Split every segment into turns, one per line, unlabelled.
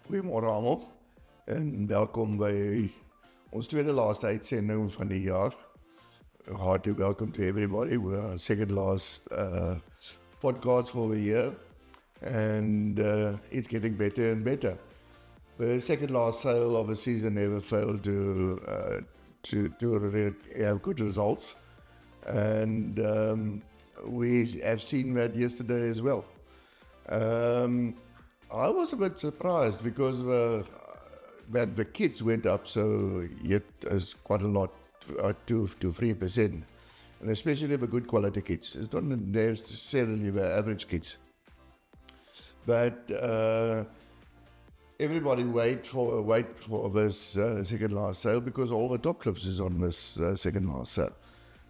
Goeiemôre almal en welkom by ons tweede laaste uitsending van die jaar. Hearty welcome to everybody. We're our second last podcast for the year and it's getting better and better. The second last sale of the season never failed to have good results and we have seen that yesterday as well. I was a bit surprised because that the kids went up so yet as quite a lot, 2 to 3%, and especially the good quality kids. It's not necessarily the average kids, but everybody wait for this second last sale because all the top clubs is on this second last sale.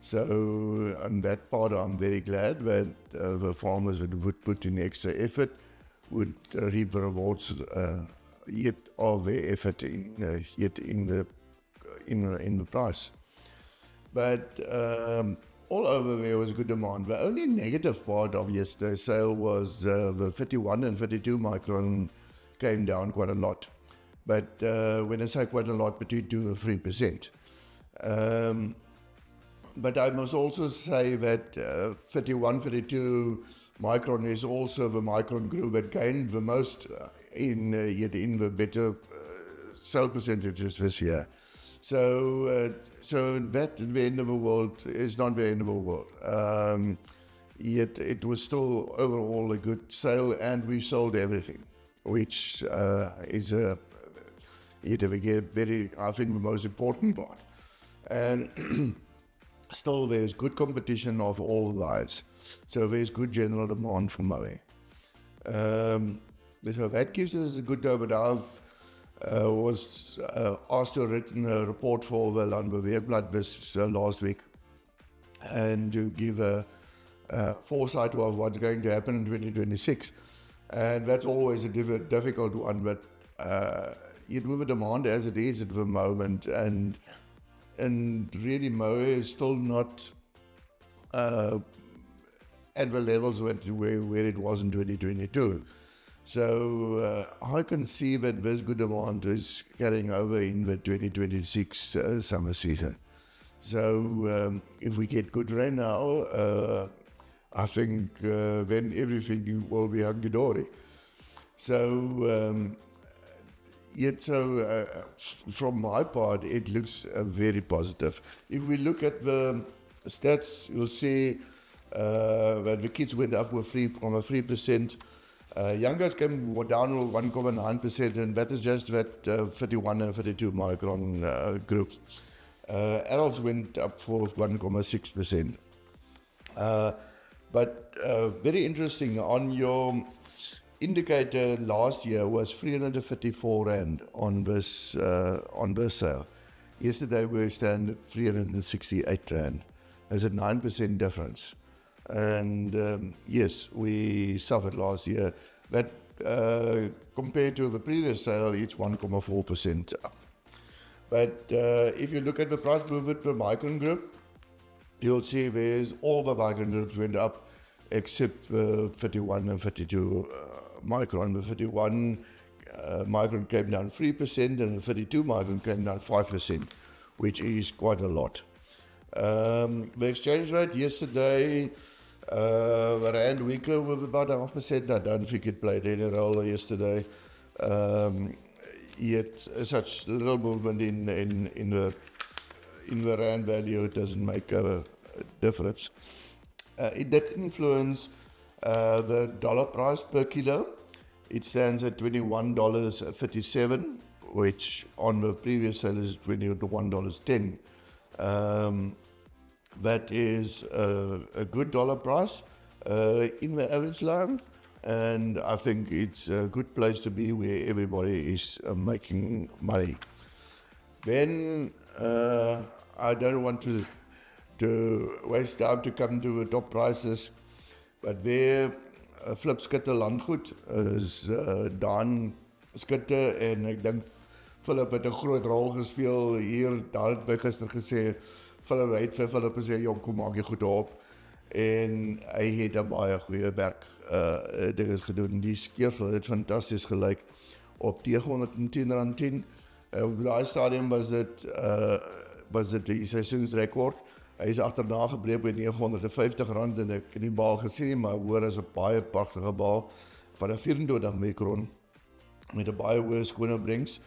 So on that part, I'm very glad that the farmers would put in extra effort, would reap the rewards yet of their effort in the price. But all over there was good demand. The only negative part of yesterday's sale was the 31 and 32 micron came down quite a lot. But when I say quite a lot, between 2 and 3%. But I must also say that 31, 32 micron is also the micron group that gained the most in the better sale percentages this year. So that at the end of the world is not the end of the world. Yet it was still overall a good sale, and we sold everything, which is yet very, I think, the most important part. And still, there's good competition of all lines, so there's good general demand for mowing. So that gives us a good but I've was asked to written a report for the Landbouweekblad this last week, and to give a foresight of what's going to happen in 2026, and that's always a difficult one. But with the demand as it is at the moment, and really mower is still not at the levels where it was in 2022. So I can see that this good demand is carrying over in the 2026 summer season. So if we get good rain now, I think then everything will be hunky-dory. So from my part, it looks very positive. If we look at the stats, you'll see that the kids went up with 3%. Young guys came down with 1.9%, and that is just that 31 and 32 micron group. Adults went up for 1.6%. But very interesting, on your indicator last year was 354 Rand on this sale. Yesterday we stand at 368 Rand. There's a 9% difference. And yes, we suffered last year. But compared to the previous sale, it's 1.4% up. But if you look at the price movement per micron group, you'll see there's all the micron groups went up except the 31 and 32 micron. The 31 micron came down 3%, and the 32 micron came down 5%, which is quite a lot. The exchange rate yesterday, the rand weaker with about 0.5%. I don't think it played any role yesterday. Yet such little movement in the rand value, it doesn't make a difference. It did influence the dollar price per kilo. It stands at $21.37, which on the previous sale is $21.10. That is a good dollar price in the average line, and I think it's a good place to be where everybody is making money. Then I don't want to waste time to come to the top prices, but there Flip Skutte Landgoed is Daan Skutte, en ek dink Philip het 'n groot rol gespeel hier. Daar het by gister gesê Philip gesê, "Jong, kom maak jy goed op." En hy het 'n baie goeie werk dinge gedoen. Die skeersel het fantasties gelyk. op R910. Op daai stadium was dit die seisoensrekord. Hy is agterna gebreek by R950 en ek het die bal gesien, maar hoor is 'n baie pragtige bal van 'n 24 mikron met 'n baie hoë skoonopbrengs.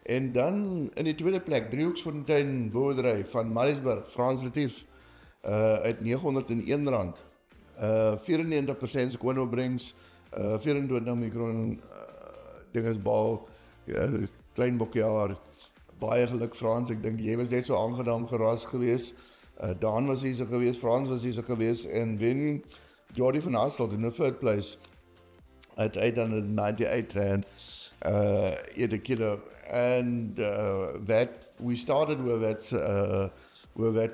En dan in die tweede plek, Driehoeksfontein boerdery van Maritzburg, Frans Retief, uit R901. 94% skoonopbrengs, 24 mikron dingesbal, klein bokkejaar, baie geluk Frans, ek dink jy was net so aangenaam geraas geweest. Daan was hier so geweest, Frans was hier so geweest, en wen Jordi van Hasselt in the third place at R898 a kilo. And we started with that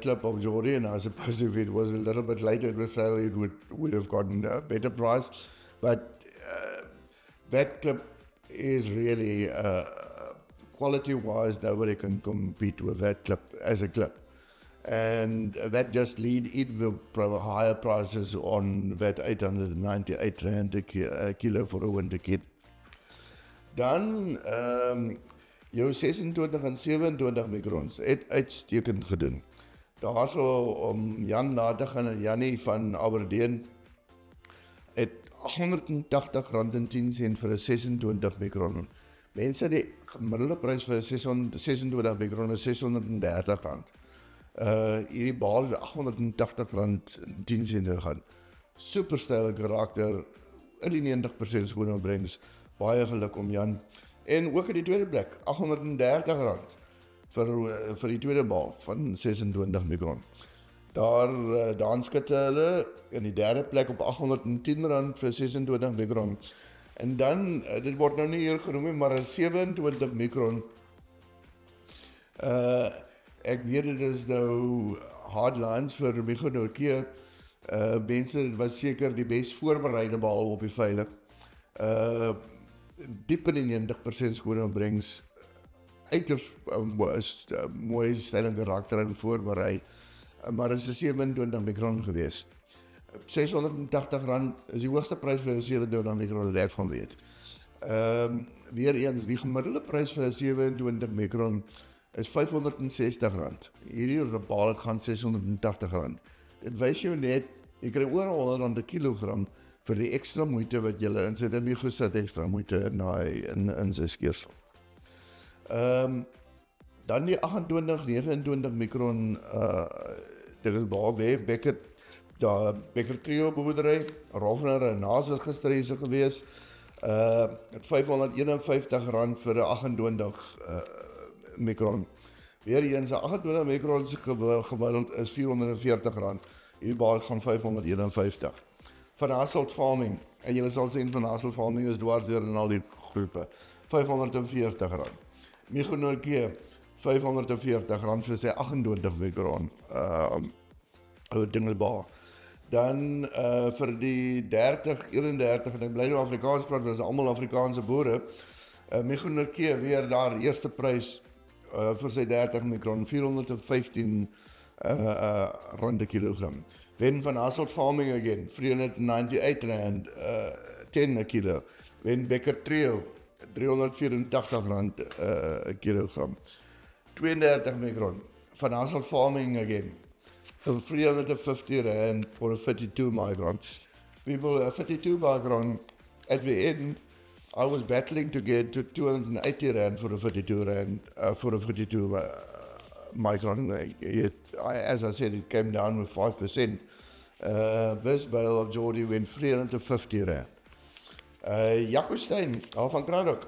clip of Jordi, and I suppose if it was a little bit later in the sale, it would have gotten a better price. But that clip is really quality-wise, nobody can compete with that clip as a clip. And that just lead even higher prices on that R898 a kilo for a winter kit. Dan jou 26 en 27 mikrons het uitstekend gedoen. Daar so om Jan na te gaan en Jannie van Aberdeen het R880.10 vir 'n 26 mikron. Mense, die gemiddelde prys vir 26 mikron is R630. Hierdie bal is R880.10 gaan. Super styl karakter, in die 90% skoonopbrengs. Baie geluk om Jan. En ook in die tweede plek, R830 vir die tweede bal van 26 mikron. Daar skitte hulle in die derde plek op R810 vir 26 mikron. En dan, dit word nou nie hier genoem, maar 'n 27 mikron. Ek weet dit is nou hardlines vir Micho Nortje. Mense, dit was seker die best voorbereide bal op die veilig. Diep in die 90% skoonopbrengs, uiters mooi styl en karakter en voorberei, maar dit is 'n 27 mikron gewees. R680 is die hoogste prys vir 'n 27 mikron wat ek van weet. Weer eens, die gemiddelde prys vir 'n 27 mikron is R560. Hierdie bal gaan R680. Dit wys jou net, jy kry oor R100 'n kilogram vir die ekstra moeite wat jy insit, en jy gesit ekstra moeite in sy skeersel. Dan die 28, 29 mikron, dit is baie weg, Becker Trio boerdery, Rovner en Naas is gister hier so gewees, R551 vir 'n 28 mikron. Weer eens, 'n 28 mikron se gemiddeld is R440. Hierdie bal gaan R551. Van Hasselt Farming, en julle sal sien van Hasselt Farming is dwars deur in al die groepe, R540. Micho Nortje, R540 vir sy 28 mikron dingelbal. Dan vir die 30, 31, en ek bly nou Afrikaans praat, want is almal Afrikaanse boere. Micho Nortje weer daar eerste prys vir sy 30 mikron, R415 'n kilogram. Wen van Hasselt Farming again, R398 10 'n kilo. Wen Becker Trio, R384 'n kilogram. 32 mikron van Hasselt Farming again, for R350 for a 52 micron. People, 52 micron, at the end, I was battling to get to R280 for a 52 micron. As I said, it came down with 5%. This bale of Jordi went R350. Jaco Steyn, al van Kraddock,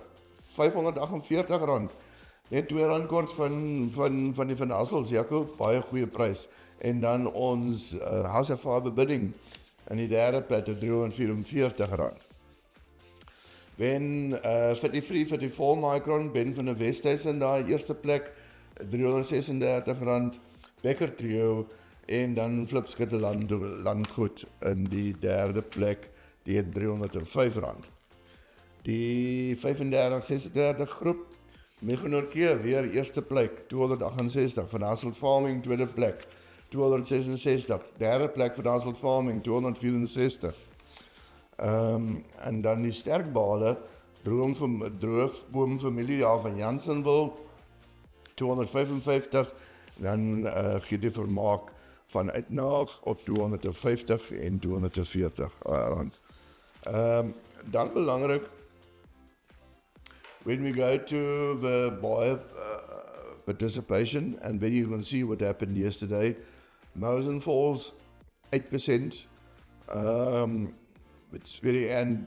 R548. Net R2 kort van die Van Hassels, Jaco, baie goeie prys. En dan ons House of Fire bidding in die derde plek R344. Wen 44 micron, Ben van die Westhuizen daar eerste plek, R336, Becker Trio, en dan Flipskutte Landgoed in die derde plek, die het R305. Die 35-36 groep, Micho Nortje weer eerste plek, R268, Van Hasselt Farming tweede plek, R266, derde plek Van Hasselt Farming, R264. En dan die sterkbale droomboomfamilie daar van Jansenwil, 255, dan gee die vermaak van uitnaag op 250 en 240 rand. Dan belangrijk, when we go to the buyer participation, and then you can see what happened yesterday, Mosen Falls 8%. It's very, and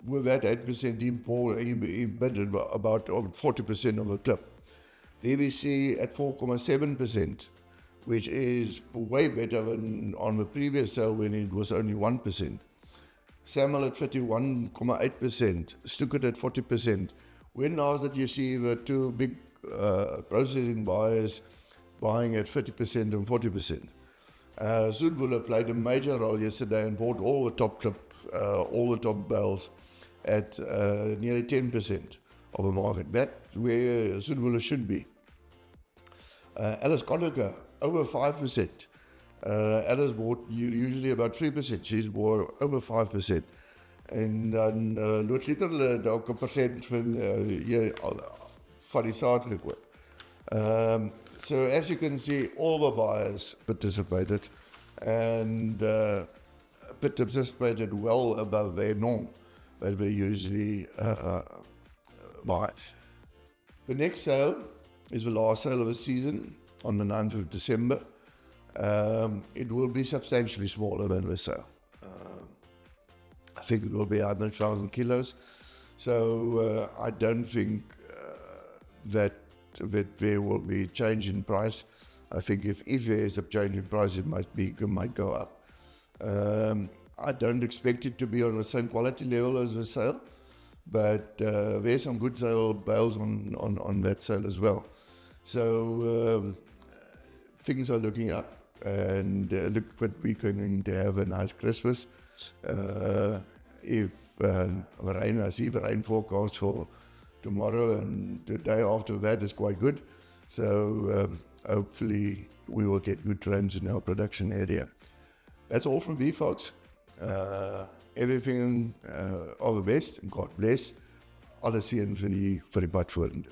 with that 8%, he bid about 40% of the clip. The ABC at 4.7%, which is way better than on the previous sale when it was only 1%. Samuel at 51.8%, Stuckert at 40%. When last did you see the two big processing buyers buying at 50% and 40%? Zoetwiller played a major role yesterday and bought all the top clip, all the top bales at nearly 10% of the market. That's where Zoetwiller should be. Alice Konica, over 5%. Alice bought usually about 3%. She's bought over 5%. En dan Lood Literle dalk 'n persent van die saad gekoop. So as you can see, all the buyers participated and participated well above their norm that we usually buy. The next sale is the last sale of the season on the 9th of December. It will be substantially smaller than the sale. I think it will be 100,000 kilos. So I don't think that there will be a change in price. I think if there is a change in price, it might go up. I don't expect it to be on the same quality level as the sale, but there's some good sale bales on that sale as well. So things are looking up, and look what we're going to have a nice Christmas. If I see the rain forecast for tomorrow and the day after that is quite good. So hopefully we will get good trends in our production area. That's all from me, folks. Everything all the best, and God bless. Alles seën vir die pad vorentoe.